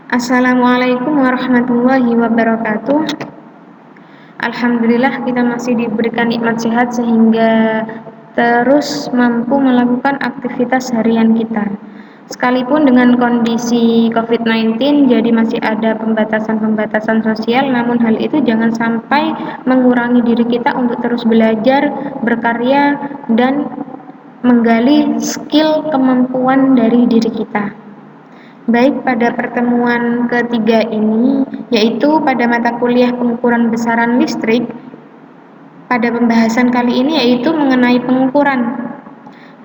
Assalamualaikum warahmatullahi wabarakatuh. Alhamdulillah kita masih diberikan nikmat sehat sehingga terus mampu melakukan aktivitas harian kita. Sekalipun dengan kondisi COVID-19 jadi masih ada pembatasan-pembatasan sosial, namun hal itu jangan sampai mengurangi diri kita untuk terus belajar, berkarya, dan menggali skill kemampuan dari diri kita. Baik, pada pertemuan ketiga ini, yaitu pada mata kuliah pengukuran besaran listrik, pada pembahasan kali ini yaitu mengenai pengukuran.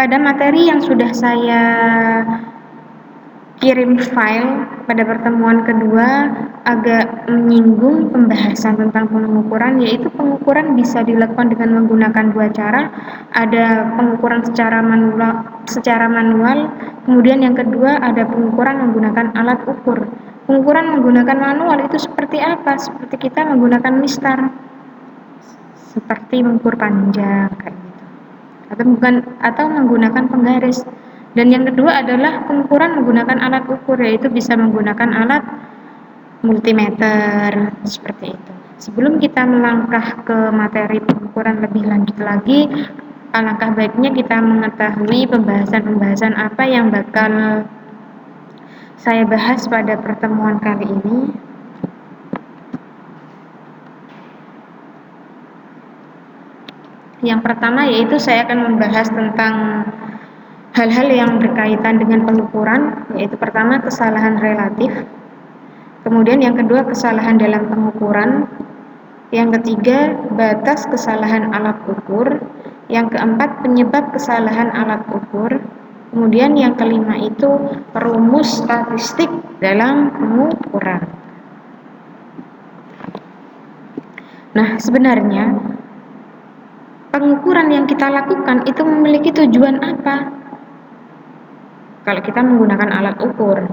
Pada materi yang sudah saya kirim file pada pertemuan kedua agak menyinggung pembahasan tentang pengukuran, yaitu pengukuran bisa dilakukan dengan menggunakan dua cara. Ada pengukuran secara manual, kemudian yang kedua ada pengukuran menggunakan alat ukur. Pengukuran menggunakan manual itu seperti apa? Seperti kita menggunakan mistar, seperti mengukur panjang kayak gitu, atau menggunakan penggaris. Dan yang kedua adalah pengukuran menggunakan alat ukur, yaitu bisa menggunakan alat multimeter seperti itu. Sebelum kita melangkah ke materi pengukuran lebih lanjut lagi, alangkah baiknya kita mengetahui pembahasan-pembahasan apa yang bakal saya bahas pada pertemuan kali ini. Yang pertama yaitu saya akan membahas tentang hal-hal yang berkaitan dengan pengukuran, yaitu pertama kesalahan relatif, kemudian yang kedua kesalahan dalam pengukuran, yang ketiga batas kesalahan alat ukur, yang keempat penyebab kesalahan alat ukur, kemudian yang kelima itu rumus statistik dalam pengukuran. Nah, sebenarnya pengukuran yang kita lakukan itu memiliki tujuan apa? Kalau kita menggunakan alat ukur,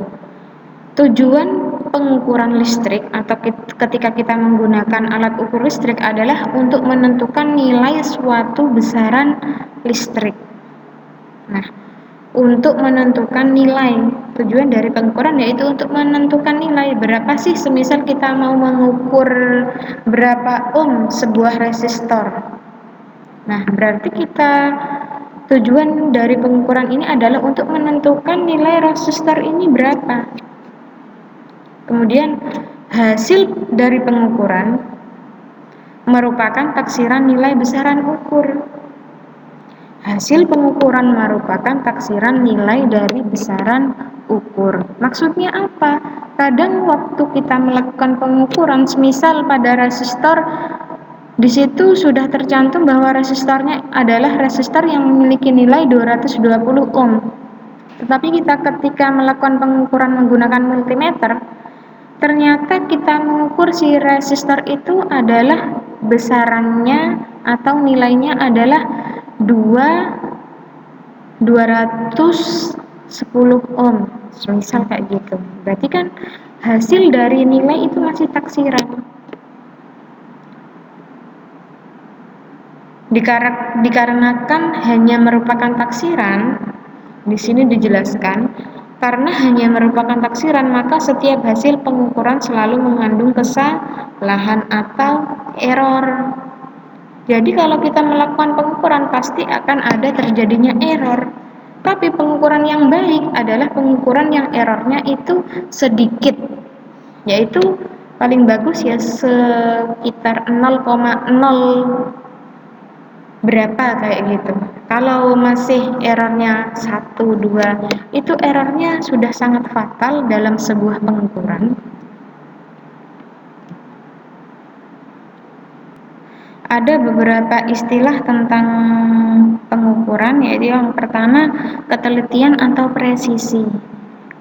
tujuan pengukuran listrik atau ketika kita menggunakan alat ukur listrik adalah untuk menentukan nilai suatu besaran listrik. Nah, untuk menentukan nilai, tujuan dari pengukuran yaitu untuk menentukan nilai berapa sih, semisal kita mau mengukur berapa ohm sebuah resistor. Nah, berarti tujuan dari pengukuran ini adalah untuk menentukan nilai resistor ini berapa. Kemudian hasil dari pengukuran merupakan taksiran nilai besaran ukur. Hasil pengukuran merupakan taksiran nilai dari besaran ukur. Maksudnya apa? Kadang waktu kita melakukan pengukuran, semisal pada resistor, di situ sudah tercantum bahwa resistornya adalah resistor yang memiliki nilai 220 ohm. Tetapi kita ketika melakukan pengukuran menggunakan multimeter, ternyata kita mengukur si resistor itu adalah besarannya atau nilainya adalah 210 ohm, misal kayak gitu. Berarti kan hasil dari nilai itu masih taksiran. Dikarenakan hanya merupakan taksiran, di sini dijelaskan, karena hanya merupakan taksiran, maka setiap hasil pengukuran selalu mengandung kesalahan atau error. Jadi kalau kita melakukan pengukuran pasti akan ada terjadinya error. Tapi pengukuran yang baik adalah pengukuran yang errornya itu sedikit, yaitu paling bagus ya sekitar 0,0 berapa kayak gitu. Kalau masih errornya 1, 2, itu errornya sudah sangat fatal dalam sebuah pengukuran. Ada beberapa istilah tentang pengukuran, yaitu yang pertama ketelitian atau presisi.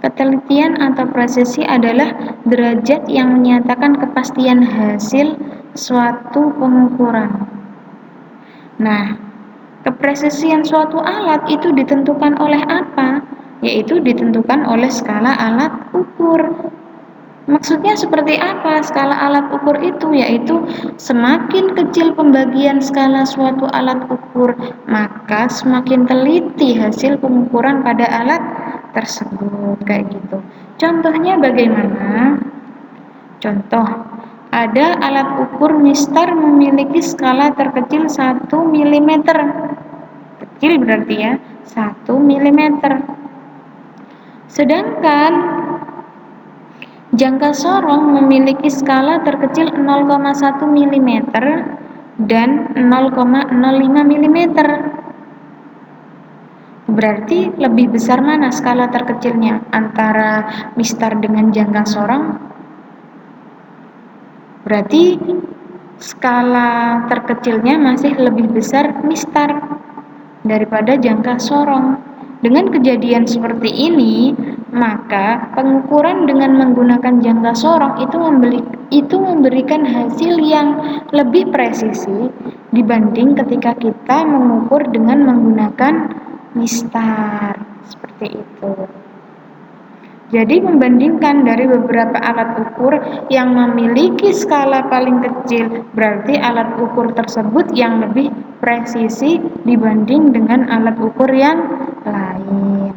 Ketelitian atau presisi adalah derajat yang menyatakan kepastian hasil suatu pengukuran. Nah, kepresisian suatu alat itu ditentukan oleh apa? Yaitu ditentukan oleh skala alat ukur. Maksudnya seperti apa skala alat ukur itu? Yaitu semakin kecil pembagian skala suatu alat ukur, maka semakin teliti hasil pengukuran pada alat tersebut, kayak gitu. Contohnya bagaimana? Contoh, ada alat ukur mistar memiliki skala terkecil 1 mm. Kecil berarti ya, 1 mm. Sedangkan jangka sorong memiliki skala terkecil 0,1 mm dan 0,05 mm. Berarti lebih besar mana skala terkecilnya antara mistar dengan jangka sorong? Berarti skala terkecilnya masih lebih besar mistar daripada jangka sorong. Dengan kejadian seperti ini, maka pengukuran dengan menggunakan jangka sorong itu memberikan hasil yang lebih presisi dibanding ketika kita mengukur dengan menggunakan mistar. Seperti itu. Jadi membandingkan dari beberapa alat ukur yang memiliki skala paling kecil, berarti alat ukur tersebut yang lebih presisi dibanding dengan alat ukur yang lain.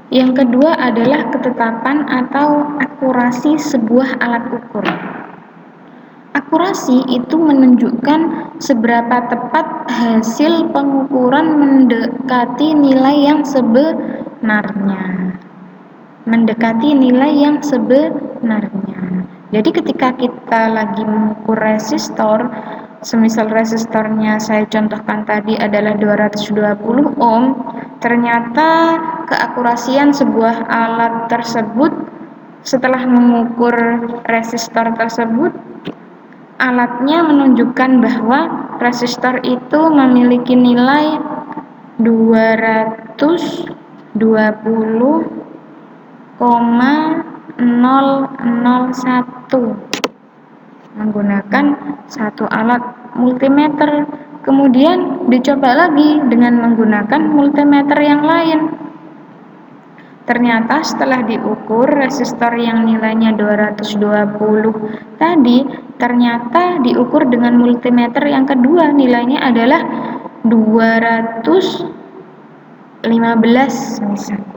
Yang kedua adalah ketetapan atau akurasi sebuah alat ukur. Akurasi itu menunjukkan seberapa tepat hasil pengukuran mendekati nilai yang sebenarnya. Jadi ketika kita lagi mengukur resistor, semisal resistornya saya contohkan tadi adalah 220 ohm, ternyata keakurasian sebuah alat tersebut setelah mengukur resistor tersebut, alatnya menunjukkan bahwa resistor itu memiliki nilai 220,001 menggunakan satu alat multimeter. Kemudian dicoba lagi dengan menggunakan multimeter yang lain. Ternyata setelah diukur resistor yang nilainya 220 tadi, ternyata diukur dengan multimeter yang kedua, nilainya adalah 215 misalnya.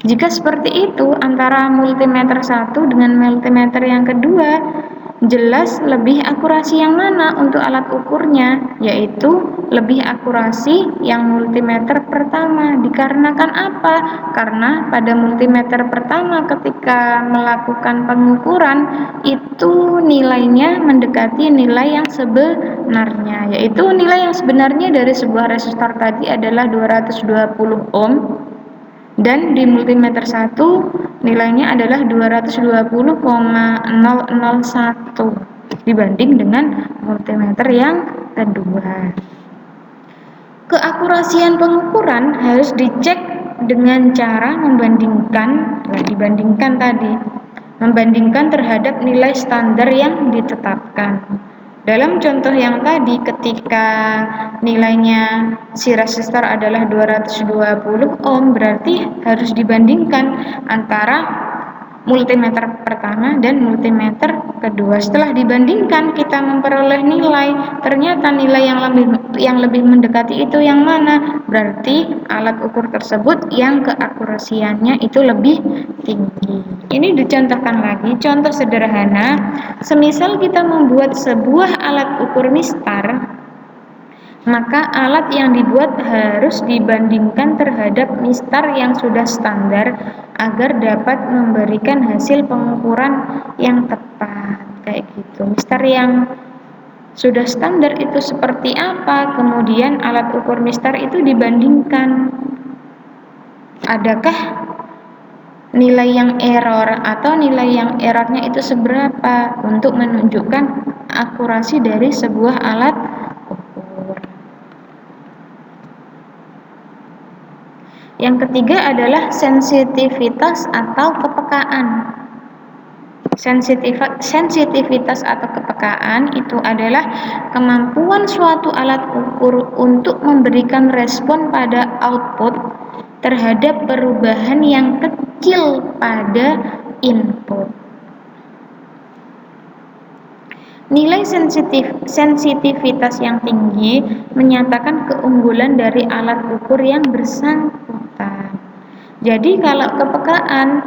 Jika seperti itu, antara multimeter satu dengan multimeter yang kedua, jelas lebih akurasi yang mana untuk alat ukurnya, yaitu lebih akurasi yang multimeter pertama. Dikarenakan apa? Karena pada multimeter pertama ketika melakukan pengukuran itu nilainya mendekati nilai yang sebenarnya, yaitu nilai yang sebenarnya dari sebuah resistor tadi adalah 220 ohm. Dan di multimeter 1 nilainya adalah 220,001 dibanding dengan multimeter yang kedua. Keakurasian pengukuran harus dicek dengan cara membandingkan terhadap nilai standar yang ditetapkan. Dalam contoh yang tadi, ketika nilainya si resistor adalah 220 ohm, berarti harus dibandingkan antara multimeter pertama dan multimeter kedua. Setelah dibandingkan, kita memperoleh nilai. Ternyata nilai yang lebih mendekati itu yang mana? Berarti alat ukur tersebut yang keakurasiannya itu lebih tinggi. Ini dicontohkan lagi, contoh sederhana. Semisal kita membuat sebuah alat ukur mistar, maka alat yang dibuat harus dibandingkan terhadap mistar yang sudah standar agar dapat memberikan hasil pengukuran yang tepat. Kayak gitu. Mistar yang sudah standar itu seperti apa? Kemudian alat ukur mistar itu dibandingkan. Adakah nilai yang error atau nilai yang errornya itu seberapa untuk menunjukkan akurasi dari sebuah alat ukur. Yang ketiga adalah sensitivitas atau kepekaan. Sensitivitas atau kepekaan itu adalah kemampuan suatu alat ukur untuk memberikan respon pada output terhadap perubahan yang kecil pada input. Nilai sensitivitas yang tinggi menyatakan keunggulan dari alat ukur yang bersangkutan. Jadi kalau kepekaan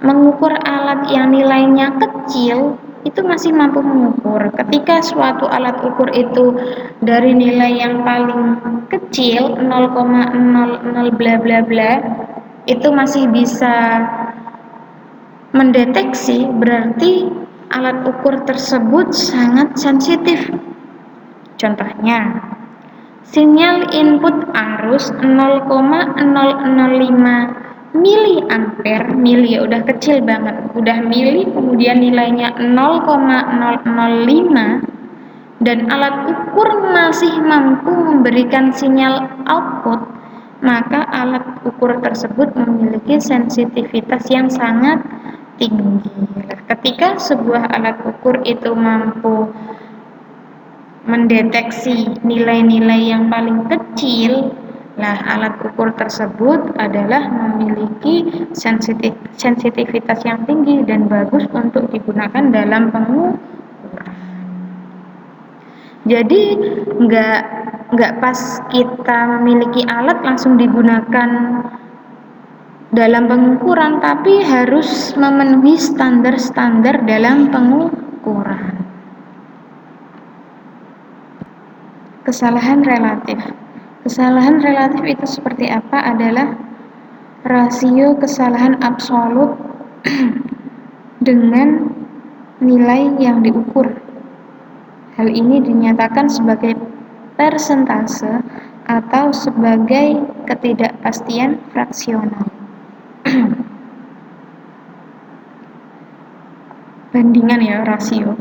mengukur alat yang nilainya kecil itu masih mampu mengukur. Ketika suatu alat ukur itu dari nilai yang paling kecil 0,00 bla bla bla itu masih bisa mendeteksi, berarti alat ukur tersebut sangat sensitif. Contohnya, sinyal input arus 0,005 miliampere, mili ya udah kecil banget, udah mili kemudian nilainya 0,005 dan alat ukur masih mampu memberikan sinyal output, maka alat ukur tersebut memiliki sensitivitas yang sangat tinggi. Ketika sebuah alat ukur itu mampu mendeteksi nilai-nilai yang paling kecil, alat ukur tersebut adalah memiliki sensitivitas yang tinggi dan bagus untuk digunakan dalam pengukuran. Jadi nggak pas kita memiliki alat langsung digunakan dalam pengukuran, tapi harus memenuhi standar-standar dalam pengukuran. Kesalahan relatif. Kesalahan relatif itu seperti apa? Adalah rasio kesalahan absolut dengan nilai yang diukur. Hal ini dinyatakan sebagai persentase atau sebagai ketidakpastian fraksional. Bandingan ya, rasio.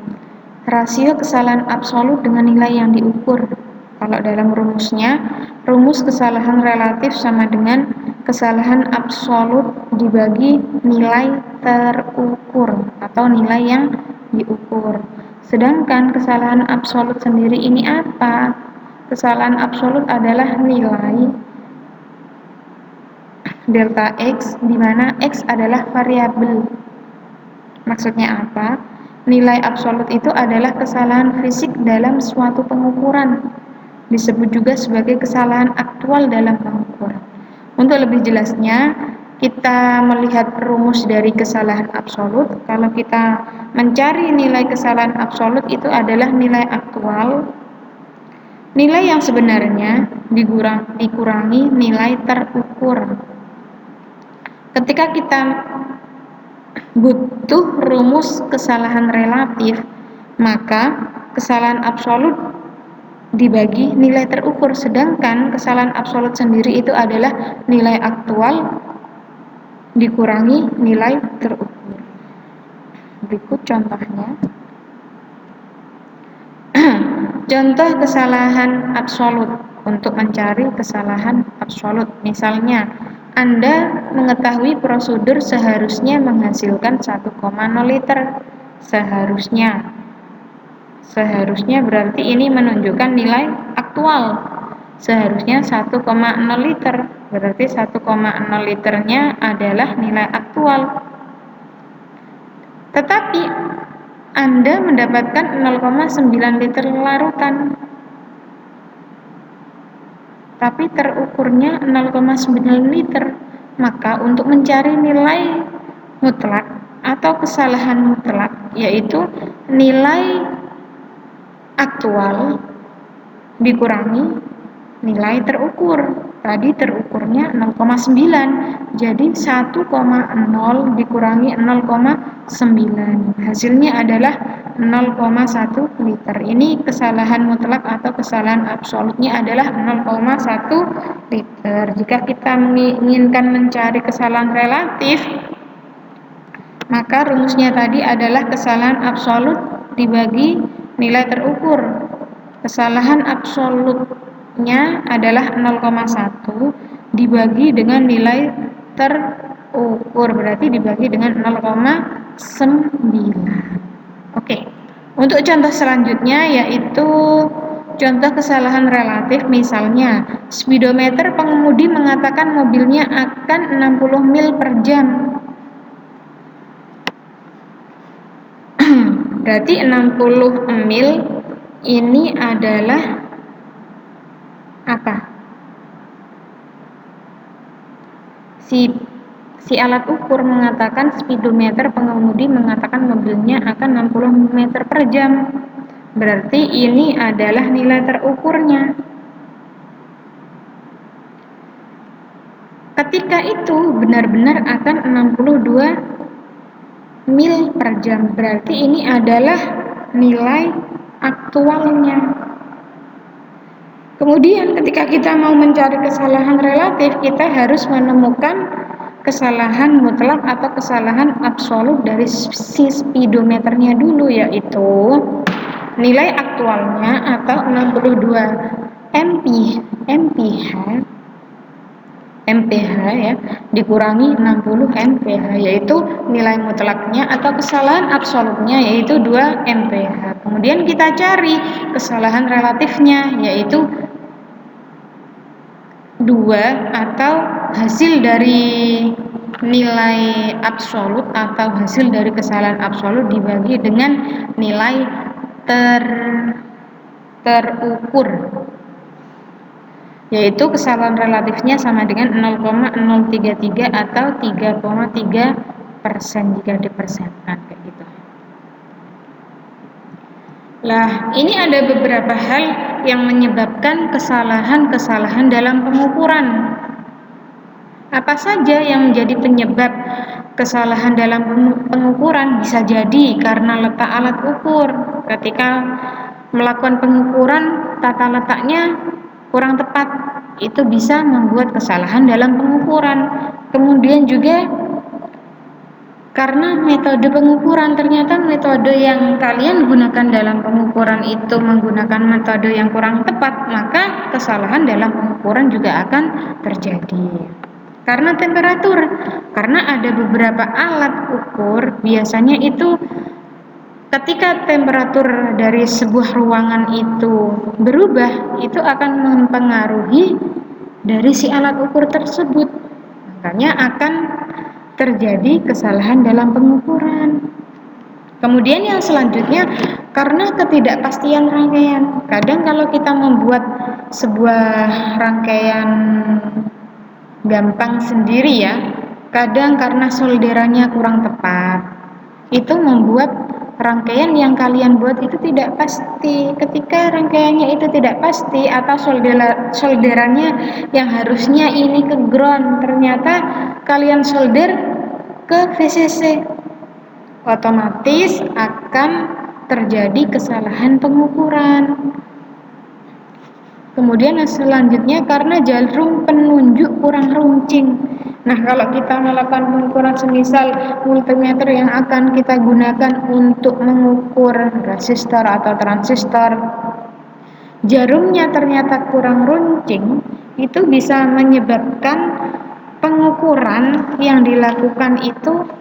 Rasio kesalahan absolut dengan nilai yang diukur. Kalau dalam rumusnya, rumus kesalahan relatif sama dengan kesalahan absolut dibagi nilai terukur atau nilai yang diukur. Sedangkan kesalahan absolut sendiri ini apa? Kesalahan absolut adalah nilai delta X, di mana X adalah variabel. Maksudnya apa? Nilai absolut itu adalah kesalahan fisik dalam suatu pengukuran. Disebut juga sebagai kesalahan aktual dalam pengukuran. Untuk lebih jelasnya, kita melihat rumus dari kesalahan absolut. Kalau kita mencari nilai kesalahan absolut itu adalah nilai aktual, nilai yang sebenarnya dikurangi nilai terukur. Ketika kita butuh rumus kesalahan relatif, maka kesalahan absolut dibagi nilai terukur, sedangkan kesalahan absolut sendiri itu adalah nilai aktual dikurangi nilai terukur. Berikut contohnya. Contoh kesalahan absolut. Untuk mencari kesalahan absolut, misalnya Anda mengetahui prosedur seharusnya menghasilkan 1,0 liter. Seharusnya berarti ini menunjukkan nilai aktual. Seharusnya 1,0 liter. Berarti 1,0 liternya adalah nilai aktual. Tetapi Anda mendapatkan 0,9 liter larutan. Tapi terukurnya 0,9 liter. Maka untuk mencari nilai mutlak atau kesalahan mutlak, yaitu nilai aktual dikurangi nilai terukur. Tadi terukurnya 0,9, jadi 1,0 dikurangi 0,9. Hasilnya adalah 0,1 liter. Ini kesalahan mutlak atau kesalahan absolutnya adalah 0,1 liter. Jika kita menginginkan mencari kesalahan relatif, maka rumusnya tadi adalah kesalahan absolut dibagi nilai terukur. Kesalahan absolutnya adalah 0,1 dibagi dengan nilai terukur, berarti dibagi dengan 0,9. Oke. Untuk contoh selanjutnya yaitu contoh kesalahan relatif, misalnya speedometer pengemudi mengatakan mobilnya akan 60 mil per jam. Berarti 60 mil ini adalah apa? Si alat ukur mengatakan, speedometer pengemudi mengatakan mobilnya akan 60 meter per jam. Berarti ini adalah nilai terukurnya. Ketika itu benar-benar akan 62 mil per jam. Berarti ini adalah nilai aktualnya. Kemudian ketika kita mau mencari kesalahan relatif, kita harus menemukan kesalahan mutlak atau kesalahan absolut dari si speedometernya dulu, yaitu nilai aktualnya atau 62 mph ya, dikurangi 60 mph, yaitu nilai mutlaknya atau kesalahan absolutnya, yaitu 2 mph. Kemudian kita cari kesalahan relatifnya, yaitu 2 atau hasil dari nilai absolut atau hasil dari kesalahan absolut dibagi dengan nilai terukur, yaitu kesalahan relatifnya sama dengan 0,033 atau 3,3% jika dipersenkan kayak gitu. Lah, ini ada beberapa hal yang menyebabkan kesalahan-kesalahan dalam pengukuran. Apa saja yang menjadi penyebab kesalahan dalam pengukuran? Bisa jadi karena letak alat ukur. Ketika melakukan pengukuran, tata letaknya kurang tepat, itu bisa membuat kesalahan dalam pengukuran. Kemudian juga karena metode pengukuran, ternyata metode yang kalian gunakan dalam pengukuran itu menggunakan metode yang kurang tepat, maka kesalahan dalam pengukuran juga akan terjadi. Karena temperatur, karena ada beberapa alat ukur, biasanya itu ketika temperatur dari sebuah ruangan itu berubah, itu akan mempengaruhi dari si alat ukur tersebut. Makanya akan terjadi kesalahan dalam pengukuran. Kemudian yang selanjutnya, karena ketidakpastian rangkaian. Kadang kalau kita membuat sebuah rangkaian gampang sendiri ya, kadang karena solderannya kurang tepat, itu membuat rangkaian yang kalian buat itu tidak pasti. Ketika rangkaiannya itu tidak pasti atau solderannya yang harusnya ini ke ground, ternyata kalian solder ke VCC, otomatis akan terjadi kesalahan pengukuran. Kemudian selanjutnya karena jarum penunjuk kurang runcing. Nah, kalau kita melakukan pengukuran semisal multimeter yang akan kita gunakan untuk mengukur resistor atau transistor, jarumnya ternyata kurang runcing, itu bisa menyebabkan pengukuran yang dilakukan itu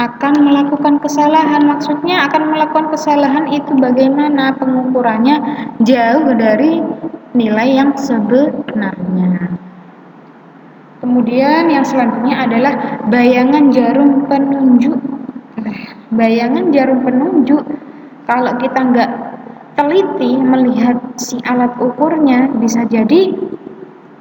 akan melakukan kesalahan. Maksudnya akan melakukan kesalahan itu bagaimana? Pengukurannya jauh dari nilai yang sebenarnya. Kemudian yang selanjutnya adalah bayangan jarum penunjuk. Bayangan jarum penunjuk, kalau kita nggak teliti melihat si alat ukurnya, bisa jadi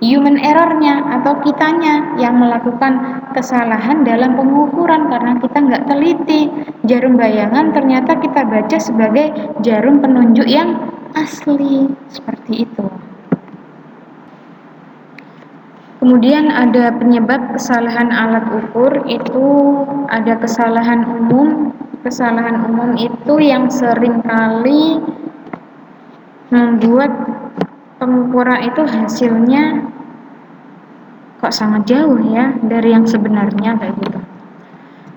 human errornya atau kitanya yang melakukan kesalahan dalam pengukuran karena kita nggak teliti. Jarum bayangan ternyata kita baca sebagai jarum penunjuk yang asli, seperti itu. Kemudian ada penyebab kesalahan alat ukur, itu ada kesalahan umum. Kesalahan umum itu yang seringkali membuat pengukuran itu hasilnya kok sangat jauh ya dari yang sebenarnya kayak gitu.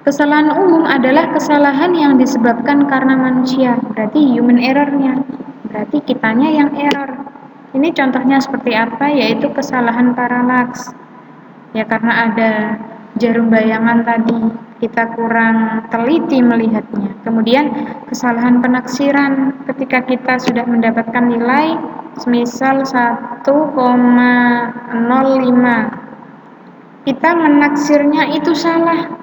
Kesalahan umum adalah kesalahan yang disebabkan karena manusia, berarti human errornya, berarti kitanya yang error. Ini contohnya seperti apa? Yaitu kesalahan paralaks. Ya karena ada jarum bayangan tadi, kita kurang teliti melihatnya. Kemudian kesalahan penaksiran, ketika kita sudah mendapatkan nilai semisal 1,05, kita menaksirnya itu salah.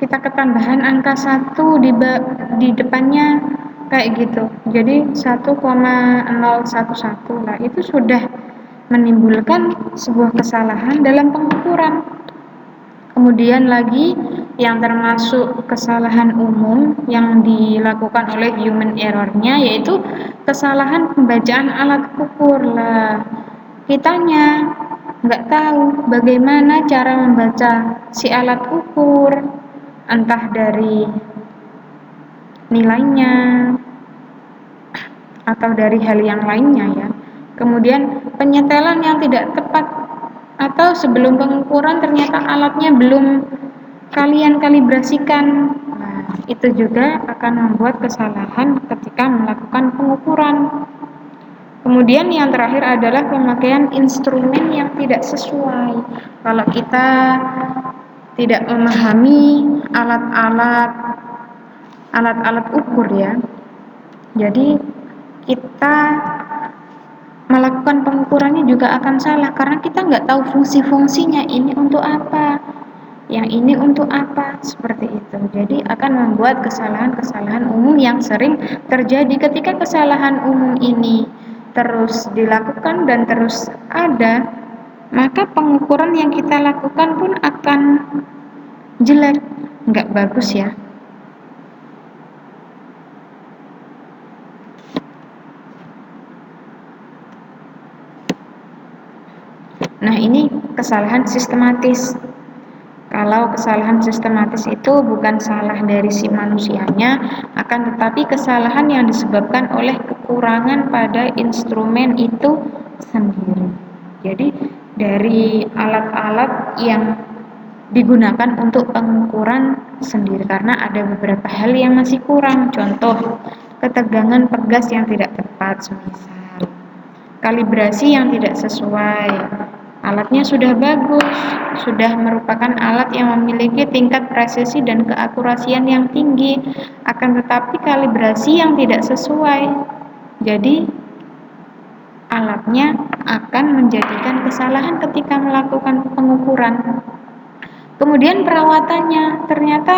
kita ketambahan angka 1 di depannya kayak gitu. Jadi 1,011 lah, itu sudah menimbulkan sebuah kesalahan dalam pengukuran. Kemudian lagi yang termasuk kesalahan umum yang dilakukan oleh human error-nya yaitu kesalahan pembacaan alat ukur. Lah, kitanya nggak tahu bagaimana cara membaca si alat ukur, entah dari nilainya atau dari hal yang lainnya ya. Kemudian penyetelan yang tidak tepat, atau sebelum pengukuran ternyata alatnya belum kalian kalibrasikan. Nah, itu juga akan membuat kesalahan ketika melakukan pengukuran. Kemudian yang terakhir adalah pemakaian instrumen yang tidak sesuai. Kalau kita tidak memahami alat-alat ukur ya, jadi kita melakukan pengukurannya juga akan salah karena kita nggak tahu fungsi-fungsinya, ini untuk apa, yang ini untuk apa, seperti itu. Jadi akan membuat kesalahan-kesalahan umum yang sering terjadi. Ketika kesalahan umum ini terus dilakukan dan terus ada, maka pengukuran yang kita lakukan pun akan jelek, nggak bagus ya. Nah, ini kesalahan sistematis. Kalau kesalahan sistematis itu bukan salah dari si manusianya, akan tetapi kesalahan yang disebabkan oleh kekurangan pada instrumen itu sendiri. Jadi dari alat-alat yang digunakan untuk pengukuran sendiri, karena ada beberapa hal yang masih kurang. Contoh, ketegangan pegas yang tidak tepat, semisal kalibrasi yang tidak sesuai. Alatnya sudah bagus, sudah merupakan alat yang memiliki tingkat presisi dan keakurasian yang tinggi, akan tetapi kalibrasi yang tidak sesuai. Jadi alatnya akan menjadikan kesalahan ketika melakukan pengukuran. Kemudian perawatannya, ternyata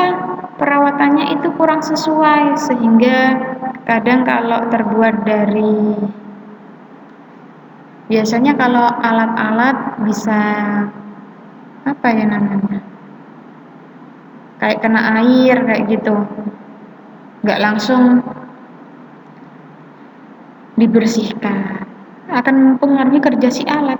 perawatannya itu kurang sesuai, sehingga kadang kalau terbuat dari, biasanya kalau alat-alat bisa apa ya namanya, kayak kena air kayak gitu, nggak langsung dibersihkan, akan mempengaruhi kerja si alat.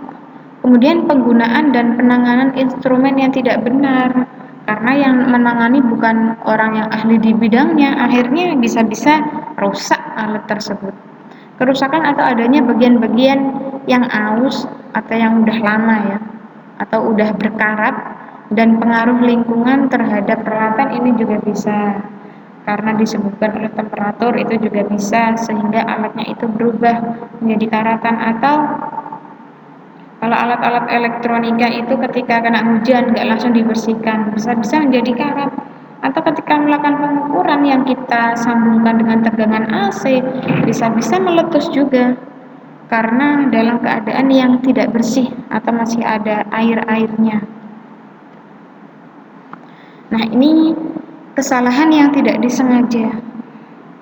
Kemudian penggunaan dan penanganan instrumen yang tidak benar, karena yang menangani bukan orang yang ahli di bidangnya, akhirnya bisa-bisa rusak alat tersebut. Kerusakan atau adanya bagian-bagian yang aus atau yang udah lama ya, atau udah berkarat, dan pengaruh lingkungan terhadap peralatan ini juga bisa, karena disebabkan oleh temperatur itu juga bisa, sehingga alatnya itu berubah menjadi karatan. Atau kalau alat-alat elektronika itu ketika kena hujan nggak langsung dibersihkan, bisa-bisa menjadi karat. Atau ketika melakukan pengukuran yang kita sambungkan dengan tegangan AC, bisa-bisa meletus juga karena dalam keadaan yang tidak bersih atau masih ada air-airnya. Nah, ini kesalahan yang tidak disengaja,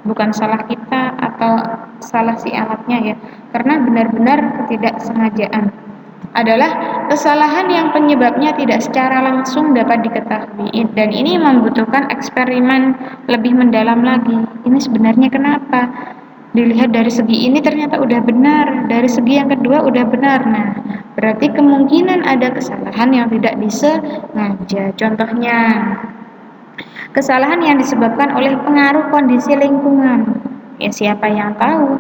bukan salah kita atau salah si alatnya ya, karena benar-benar ketidaksengajaan. Adalah kesalahan yang penyebabnya tidak secara langsung dapat diketahui, dan ini membutuhkan eksperimen lebih mendalam lagi. Ini sebenarnya kenapa? Dilihat dari segi ini ternyata udah benar, dari segi yang kedua udah benar. Nah, berarti kemungkinan ada kesalahan yang tidak disengaja. Contohnya, kesalahan yang disebabkan oleh pengaruh kondisi lingkungan. Ya, siapa yang tahu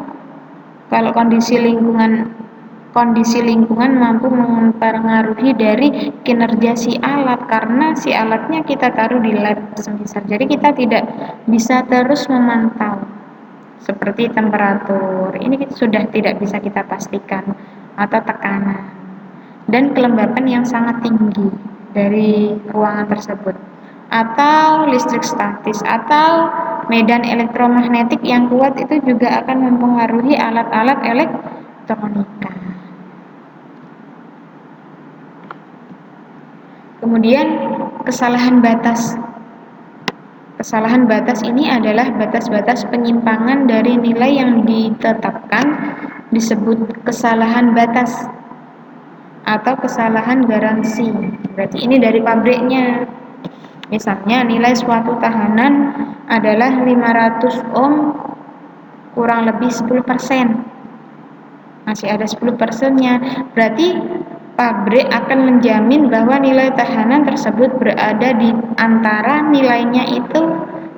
kalau kondisi lingkungan mampu mempengaruhi dari kinerja si alat, karena si alatnya kita taruh di lab semisal. Jadi kita tidak bisa terus memantau seperti temperatur, ini sudah tidak bisa kita pastikan, atau tekanan dan kelembapan yang sangat tinggi dari ruangan tersebut, atau listrik statis atau medan elektromagnetik yang kuat, itu juga akan mempengaruhi alat-alat elektronika. Kemudian kesalahan batas. Kesalahan batas ini adalah batas-batas penyimpangan dari nilai yang ditetapkan, disebut kesalahan batas atau kesalahan garansi. Berarti ini dari pabriknya. Misalnya nilai suatu tahanan adalah 500 ohm kurang lebih 10%. Masih ada 10%-nya. Berarti pabrik akan menjamin bahwa nilai tahanan tersebut berada di antara nilainya itu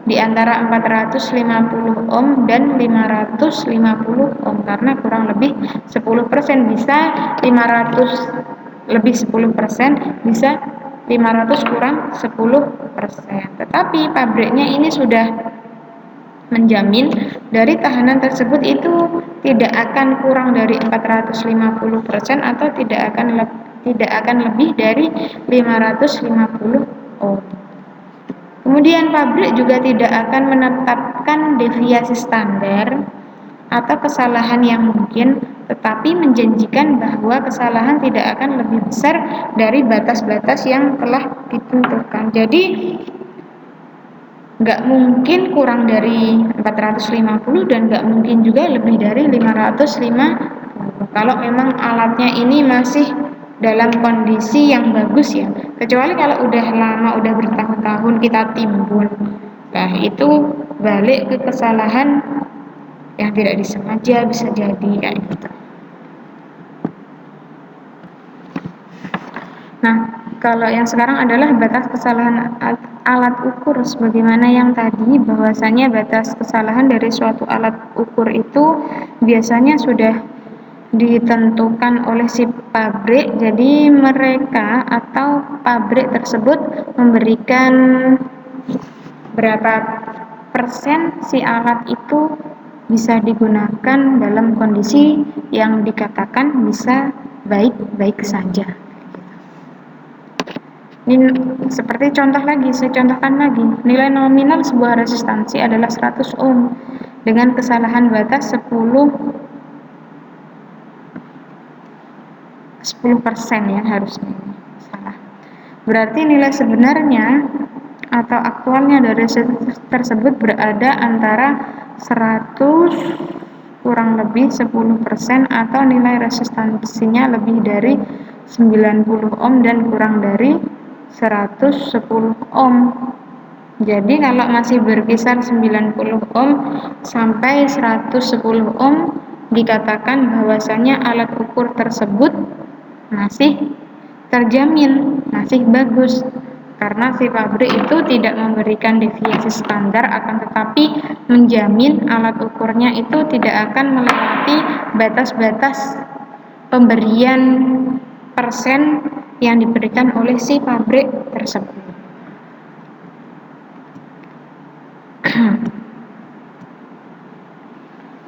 di antara 450 ohm dan 550 ohm karena kurang lebih 10%, bisa 500 lebih 10%, bisa 500 kurang 10%. Tetapi pabriknya ini sudah menjamin dari tahanan tersebut itu tidak akan kurang dari 450% atau tidak akan lebih dari 550 ohm. Kemudian pabrik juga tidak akan menetapkan deviasi standar atau kesalahan yang mungkin, tetapi menjanjikan bahwa kesalahan tidak akan lebih besar dari batas-batas yang telah ditentukan. Jadi nggak mungkin kurang dari 450 dan nggak mungkin juga lebih dari 550 kalau memang alatnya ini masih dalam kondisi yang bagus ya, kecuali kalau udah lama, udah bertahun-tahun kita timbun, nah itu balik ke kesalahan yang tidak disengaja, bisa jadi kayak gitu. Nah, kalau yang sekarang adalah batas kesalahan alat ukur, sebagaimana yang tadi, bahwasanya batas kesalahan dari suatu alat ukur itu biasanya sudah ditentukan oleh si pabrik. Jadi mereka atau pabrik tersebut memberikan berapa persen si alat itu bisa digunakan dalam kondisi yang dikatakan bisa baik-baik saja. Ini seperti contoh lagi, saya contohkan lagi. Nilai nominal sebuah resistansi adalah 100 ohm dengan kesalahan batas 10% ya, harusnya salah. Berarti nilai sebenarnya atau aktualnya dari tersebut berada antara 100 kurang lebih 10% atau nilai resistansinya lebih dari 90 ohm dan kurang dari 110 ohm. Jadi kalau masih berkisar 90 ohm sampai 110 ohm dikatakan bahwasanya alat ukur tersebut masih terjamin, masih bagus, karena si pabrik itu tidak memberikan deviasi standar, akan tetapi menjamin alat ukurnya itu tidak akan melewati batas-batas pemberian persen yang diberikan oleh si pabrik tersebut.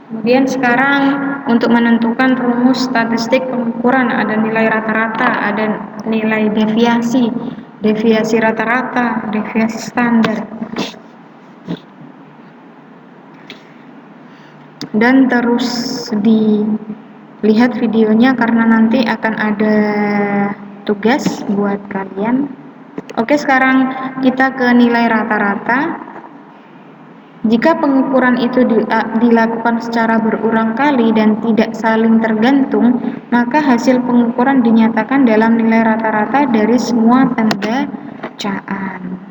Kemudian sekarang untuk menentukan rumus statistik pengukuran, ada nilai rata-rata, ada nilai deviasi, deviasi rata-rata, deviasi standar. Dan terus dilihat videonya karena nanti akan ada tugas buat kalian. Oke, sekarang kita ke nilai rata-rata. Jika pengukuran itu dilakukan secara berulang kali dan tidak saling tergantung, maka hasil pengukuran dinyatakan dalam nilai rata-rata dari semua tanda bacaan.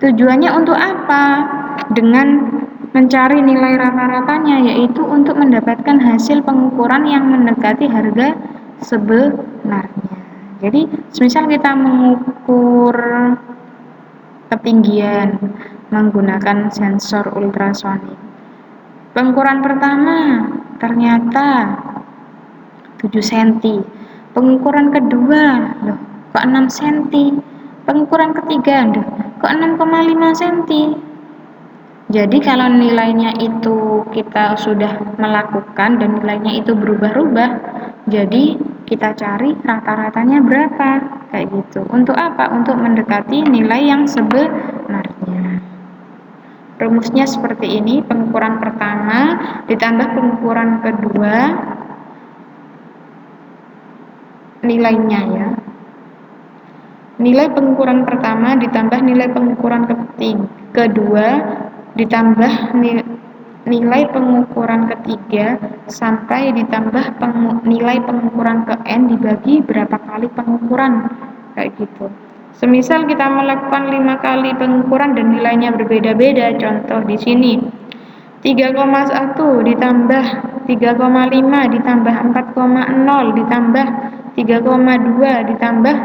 Tujuannya untuk apa? Dengan mencari nilai rata-ratanya, yaitu untuk mendapatkan hasil pengukuran yang mendekati harga sebenarnya. Jadi, misal kita mengukur ketinggian menggunakan sensor ultrasonik. Pengukuran pertama ternyata 7 cm. Pengukuran kedua, loh, kok 6 cm. Pengukuran ketiga, loh, kok 6,5 cm. Jadi kalau nilainya itu kita sudah melakukan dan nilainya itu berubah-ubah, jadi kita cari rata-ratanya berapa, kayak gitu. Untuk apa? Untuk mendekati nilai yang sebenarnya. Rumusnya seperti ini: pengukuran pertama ditambah pengukuran kedua, nilainya ya. nilai pengukuran pertama ditambah nilai pengukuran kedua ditambah nilai pengukuran ketiga sampai ditambah nilai pengukuran ke N dibagi berapa kali pengukuran, kayak gitu. Semisal kita melakukan 5 kali pengukuran dan nilainya berbeda-beda, contoh di sini 3,1 ditambah 3,5 ditambah 4,0 ditambah 3,2 ditambah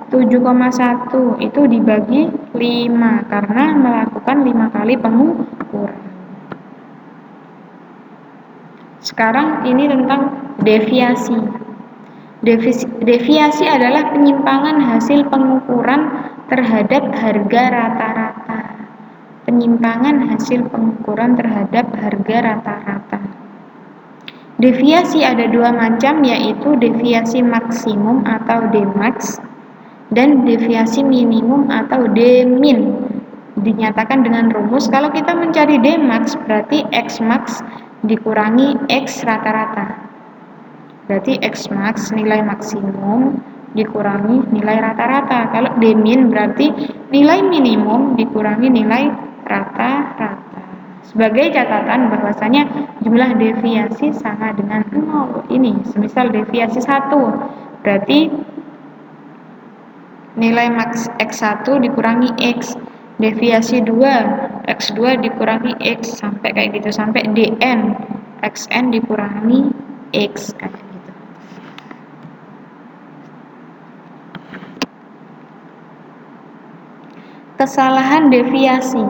7,1 itu dibagi 5 karena melakukan 5 kali pengukuran. Sekarang ini tentang deviasi. Deviasi adalah penyimpangan hasil pengukuran terhadap harga rata-rata. Penyimpangan hasil pengukuran terhadap harga rata-rata. Deviasi ada dua macam, yaitu deviasi maksimum atau Dmax dan deviasi minimum atau Dmin. Dinyatakan dengan rumus, kalau kita mencari Dmax berarti Xmax dikurangi X rata-rata. Berarti Xmax nilai maksimum dikurangi nilai rata-rata. Kalau Dmin berarti nilai minimum dikurangi nilai rata-rata. Sebagai catatan bahwasanya jumlah deviasi sama dengan 0. Ini semisal deviasi 1 berarti nilai max X1 dikurangi X, deviasi 2 X2 dikurangi X, sampai kayak gitu, sampai Dn Xn dikurangi X, kayak gitu. Kesalahan deviasi.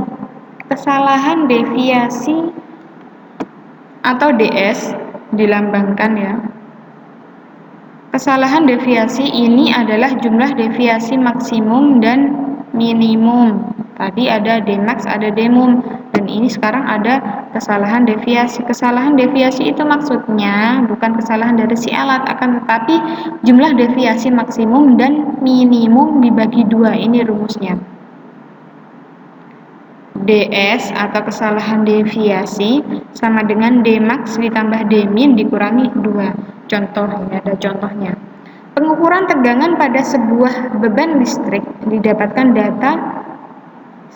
Kesalahan deviasi atau DS dilambangkan ya. Kesalahan deviasi ini adalah jumlah deviasi maksimum dan minimum. Tadi ada Dmax, ada Dmum, dan ini sekarang ada kesalahan deviasi. Kesalahan deviasi itu maksudnya bukan kesalahan dari si alat, akan tetapi jumlah deviasi maksimum dan minimum dibagi 2. Ini rumusnya. DS atau kesalahan deviasi sama dengan Dmax ditambah Dmin dikurangi 2. Contohnya, ada contohnya. Pengukuran tegangan pada sebuah beban listrik didapatkan data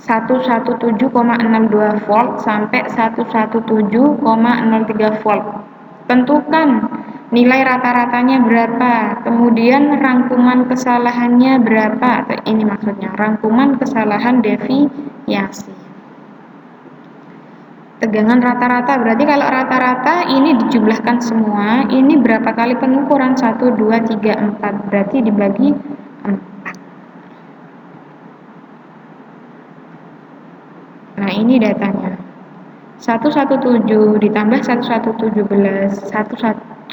117,62 volt sampai 117,03 volt. Tentukan nilai rata-ratanya berapa, kemudian rangkuman kesalahannya berapa. Ini maksudnya rangkuman kesalahan deviasi. Tegangan rata-rata berarti kalau rata-rata ini dijumlahkan semua, ini berapa kali pengukuran? 1, 2, 3, 4, berarti dibagi 4. Nah ini datanya 117 ditambah 1117 117,11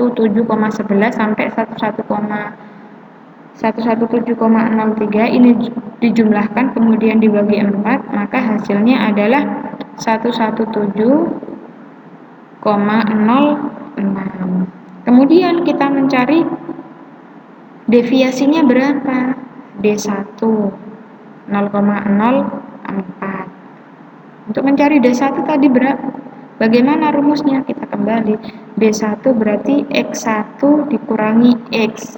sampai 117,03 ini dijumlahkan kemudian dibagi 4, maka hasilnya adalah 117,06. Kemudian kita mencari deviasinya berapa? D1 0,04. Untuk mencari D1 tadi berapa? Bagaimana rumusnya? Kita kembali. D1 berarti X1 dikurangi X.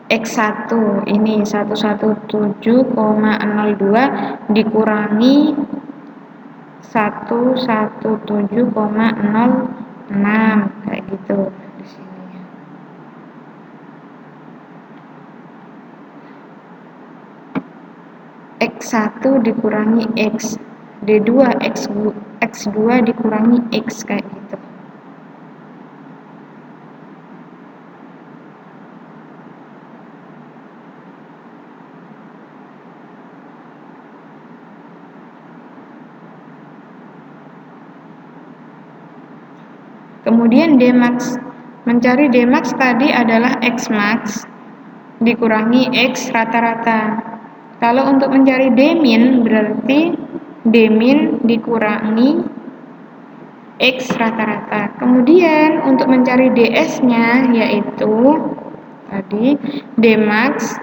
X1 ini 117,02 dikurangi 117,06, kayak gitu di sini. X1 dikurangi X, D2 X2 dikurangi X, kayak gitu. Kemudian Dmax, mencari Dmax tadi adalah Xmax dikurangi X rata-rata. Kalau untuk mencari Dmin berarti Dmin dikurangi X rata-rata. Kemudian untuk mencari DS-nya yaitu tadi Dmax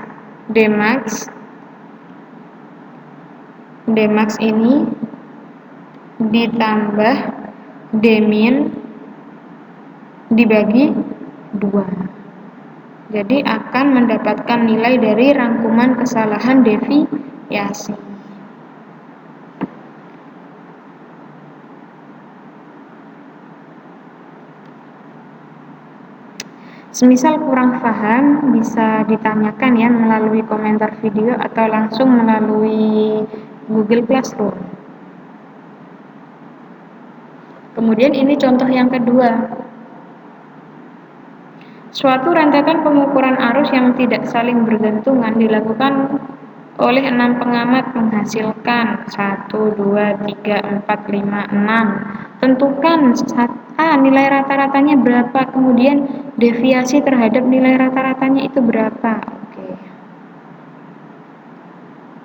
ini ditambah Dmin dibagi 2. Jadi akan mendapatkan nilai dari rangkuman kesalahan deviasi. Semisal kurang paham, bisa ditanyakan ya melalui komentar video atau langsung melalui Google Classroom. Kemudian ini contoh yang kedua. Suatu rentetan pengukuran arus yang tidak saling bergantungan dilakukan oleh 6 pengamat menghasilkan 1, 2, 3, 4, 5, 6. Tentukan nilai rata-ratanya berapa, kemudian deviasi terhadap nilai rata-ratanya itu berapa. Oke.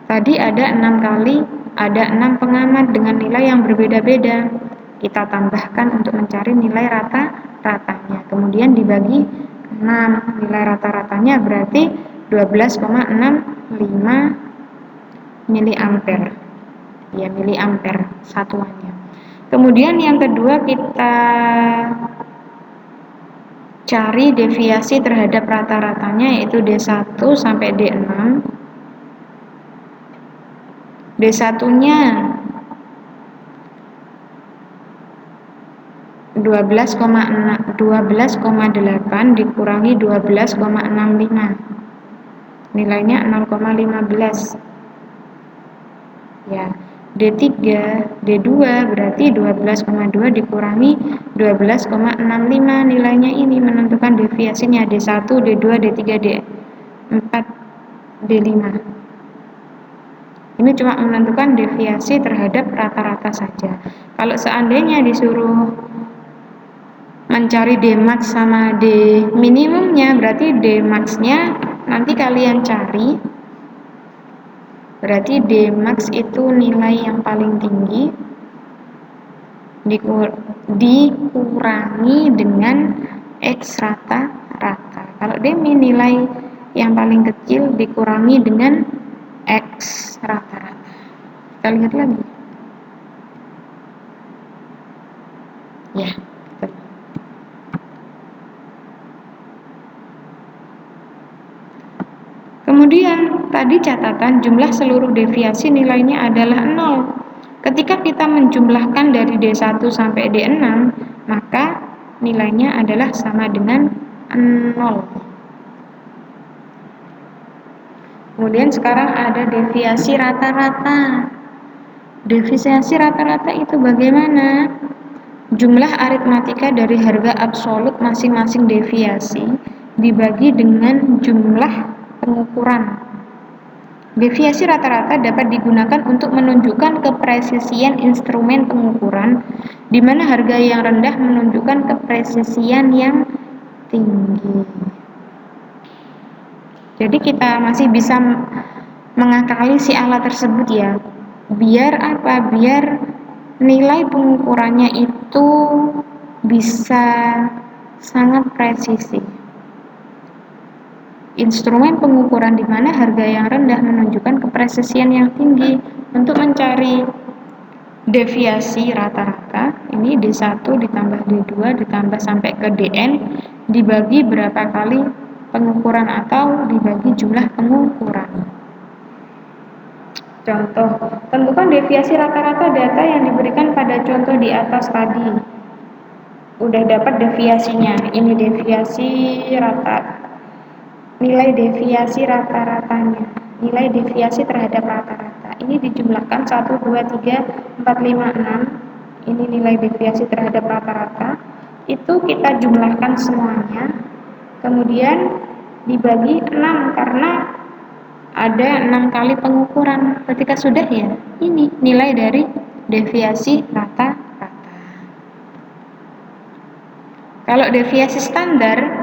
Tadi ada 6 kali, ada 6 pengamat dengan nilai yang berbeda-beda. Kita tambahkan untuk mencari nilai rata-ratanya. Kemudian dibagi 6, nilai rata-ratanya berarti 12,65 miliampere. Ya, miliampere satuannya. Kemudian yang kedua kita cari deviasi terhadap rata-ratanya yaitu D1 sampai D6. D1-nya 12,8 dikurangi 12,65. Nilainya 0,15. Ya. D3, D2 berarti 12,2 dikurangi 12,65, nilainya ini menentukan deviasinya D1, D2, D3, D4, D5. Ini cuma menentukan deviasi terhadap rata-rata saja. Kalau seandainya disuruh mencari D max sama D minimumnya, berarti D max-nya nanti kalian cari. Berarti D max itu nilai yang paling tinggi dikurangi dengan X rata-rata. Kalau D min nilai yang paling kecil dikurangi dengan X rata-rata. Kita lihat lagi. Ya. Kemudian tadi catatan jumlah seluruh deviasi nilainya adalah 0. Ketika kita menjumlahkan dari D1 sampai D6, maka nilainya adalah sama dengan 0. Kemudian sekarang ada deviasi rata-rata. Deviasi rata-rata itu bagaimana? Jumlah aritmatika dari harga absolut masing-masing deviasi dibagi dengan jumlah pengukuran. Deviasi rata-rata dapat digunakan untuk menunjukkan kepresisian instrumen pengukuran, di mana harga yang rendah menunjukkan kepresisian yang tinggi. Jadi kita masih bisa mengakali si alat tersebut ya. Biar apa? Biar nilai pengukurannya itu bisa sangat presisi. Instrumen pengukuran di mana harga yang rendah menunjukkan kepresisian yang tinggi. Untuk mencari deviasi rata-rata, ini D1 ditambah D2 ditambah sampai ke Dn dibagi berapa kali pengukuran atau dibagi jumlah pengukuran. Contoh, tentukan deviasi rata-rata data yang diberikan pada contoh di atas tadi. Udah dapat deviasinya, ini deviasi rata. Nilai deviasi rata-ratanya, nilai deviasi terhadap rata-rata ini dijumlahkan 1, 2, 3, 4, 5, 6. Ini nilai deviasi terhadap rata-rata, itu kita jumlahkan semuanya, kemudian dibagi 6 karena ada 6 kali pengukuran. Ketika sudah ya, ini nilai dari deviasi rata-rata. Kalau deviasi standar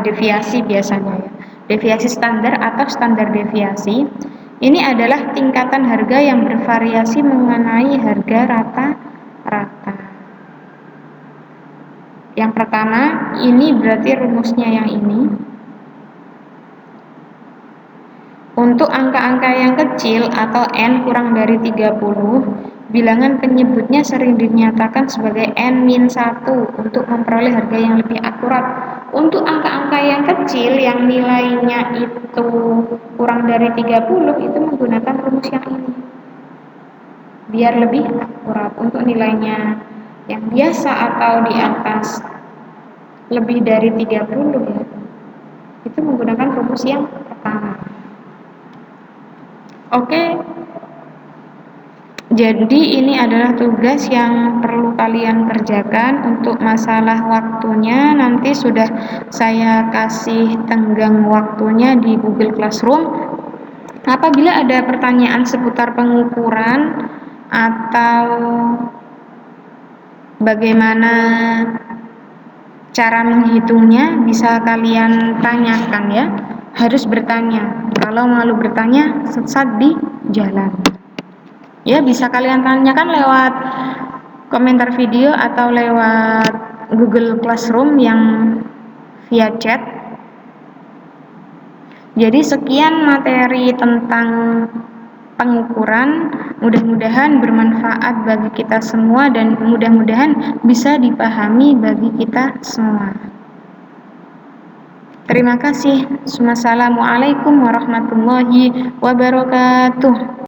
deviasi biasanya ya. Deviasi standar atau standar deviasi ini adalah tingkatan harga yang bervariasi mengenai harga rata-rata. Yang pertama, ini berarti rumusnya yang ini. Untuk angka-angka yang kecil atau N kurang dari 30, bilangan penyebutnya sering dinyatakan sebagai N-1 untuk memperoleh harga yang lebih akurat. Untuk angka-angka yang kecil yang nilainya itu kurang dari 30 itu menggunakan rumus yang ini. Biar lebih akurat. Untuk nilainya yang biasa atau di atas lebih dari 30 ya, itu menggunakan rumus yang pertama. Oke. Jadi ini adalah tugas yang perlu kalian kerjakan. Untuk masalah waktunya nanti sudah saya kasih tenggang waktunya di Google Classroom. Apabila ada pertanyaan seputar pengukuran atau bagaimana cara menghitungnya, bisa kalian tanyakan ya. Harus bertanya. Kalau malu bertanya, sesat di jalan. Ya, bisa kalian tanyakan lewat komentar video atau lewat Google Classroom yang via chat. Jadi sekian materi tentang pengukuran, mudah-mudahan bermanfaat bagi kita semua dan mudah-mudahan bisa dipahami bagi kita semua. Terima kasih. Wassalamualaikum warahmatullahi wabarakatuh.